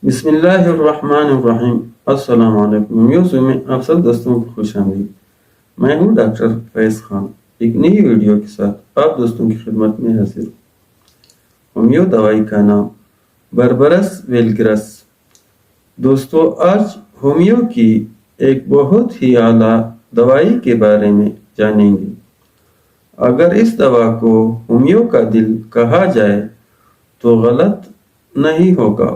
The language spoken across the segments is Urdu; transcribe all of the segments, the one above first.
بسم اللہ الرحمن الرحیم۔ السلام علیکم یوزر میں آپ سب دوستوں کو خوش آمدید۔ میں ہوں ڈاکٹر فیض خان، ایک نئی ویڈیو کے ساتھ آپ دوستوں کی خدمت میں حاضر ہوں۔ ہومیو دوائی کا نام بربرس ویلگرس۔ دوستو، آج ہومیو کی ایک بہت ہی اعلیٰ دوائی کے بارے میں جانیں گے۔ اگر اس دوا کو ہومیو کا دل کہا جائے تو غلط نہیں ہوگا۔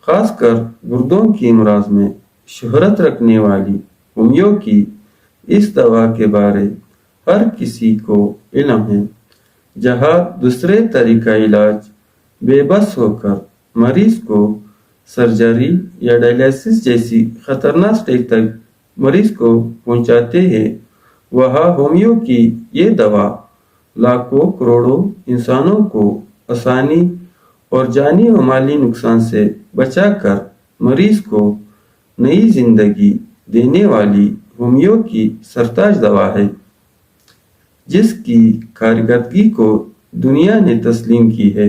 خاص کر گردوں کی امراض میں شہرت رکھنے والی ہومیو کی اس دوا کے بارے ہر کسی کو علم ہے۔ جہاں دوسرے طریقہ علاج بے بس ہو کر مریض کو سرجری یا ڈائلیسس جیسی خطرناک سٹیج تک مریض کو پہنچاتے ہیں، وہاں ہومیو کی یہ دوا لاکھوں کروڑوں انسانوں کو آسانی اور جانی و مالی نقصان سے بچا کر مریض کو نئی زندگی دینے والی ہومیو کی سرتاج دوا ہے، جس کی کارکردگی کو دنیا نے تسلیم کی ہے۔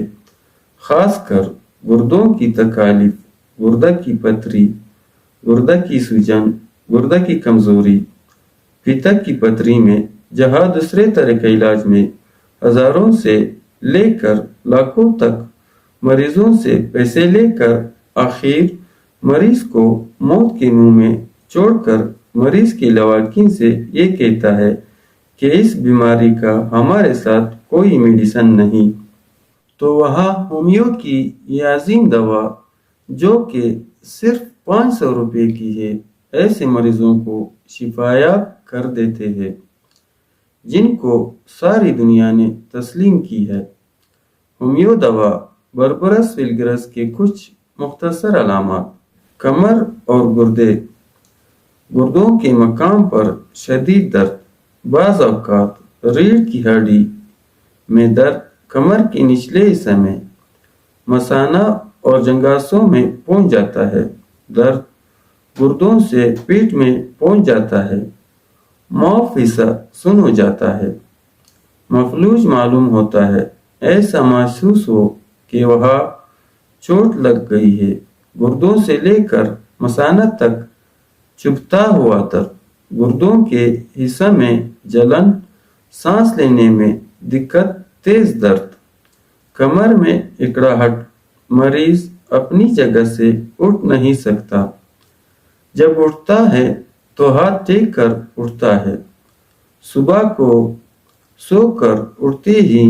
خاص کر گردوں کی تکالیف، گردہ کی پتھری، گردہ کی سوجن، گردہ کی کمزوری، پتہ کی پتھری میں جہاں دوسرے طریقہ علاج میں ہزاروں سے لے کر لاکھوں تک مریضوں سے پیسے لے کر آخر مریض کو موت کے منہ میں چھوڑ کر مریض کے لواحقین سے یہ کہتا ہے کہ اس بیماری کا ہمارے ساتھ کوئی میڈیسن نہیں، تو وہاں ہومیو کی یہ عظیم دوا جو کہ صرف 500 روپے کی ہے، ایسے مریضوں کو شفایاب کر دیتے ہیں جن کو ساری دنیا نے تسلیم کی ہے۔ ہومیو دوا بربرس ویلگرس کے کچھ مختصر علامات: کمر اور گردے، گردوں کے مقام پر شدید درد، بعض اوقات ریڑھ کی ہڈی میں درد، کمر کے نچلے حصے میں، مثانہ اور جنگاسوں میں پہنچ جاتا ہے درد، گردوں سے پیٹ میں پہنچ جاتا ہے، معاف حصہ سن ہو جاتا ہے، مفلوج معلوم ہوتا ہے، ایسا محسوس ہو کہ وہاں چوٹ لگ گئی ہے، گردوں سے لے کر مثانہ تک چبھتا ہوا درد، گردوں کے حصہ میں جلن، سانس لینے میں دقت، تیز درد، کمر میں اکڑاہٹ، مریض اپنی جگہ سے اٹھ نہیں سکتا، جب اٹھتا ہے تو ہاتھ ٹیک کر اٹھتا ہے، صبح کو سو کر اٹھتے ہی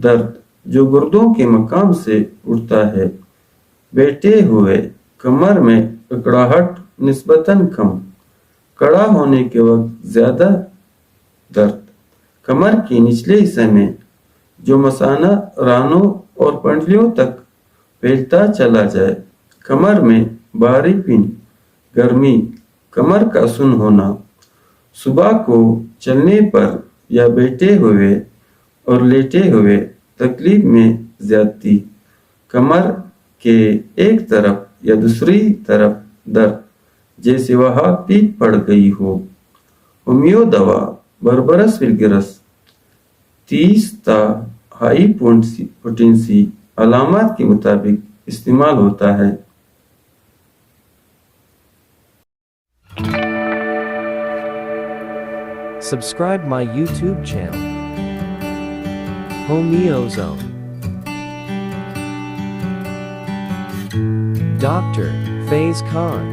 درد جو گردوں کے مقام سے اٹھتا ہے، بیٹھے ہوئے کمر میں اکڑاہٹ نسبتاً کم، کھڑا ہونے کے وقت زیادہ درد، کمر کے نچلے حصے میں جو مثانہ، رانوں اور پنڈلیوں تک پھیلتا چلا جائے، کمر میں بھاری پن، گرمی، کمر کا سن ہونا، صبح کو چلنے پر یا بیٹھے ہوئے اور لیٹے ہوئے تکلیف میں زیادتی، کمر کے ایک طرف یا دوسری طرف درد جیسے وہاں پیپ پڑ گئی ہو۔ ہومیو دوا بربرس ویلگرس 30 تا ہائی پوٹینسی علامات کے مطابق استعمال ہوتا ہے۔ Subscribe my YouTube channel, Homeo Zone. Dr. Faiz Khan.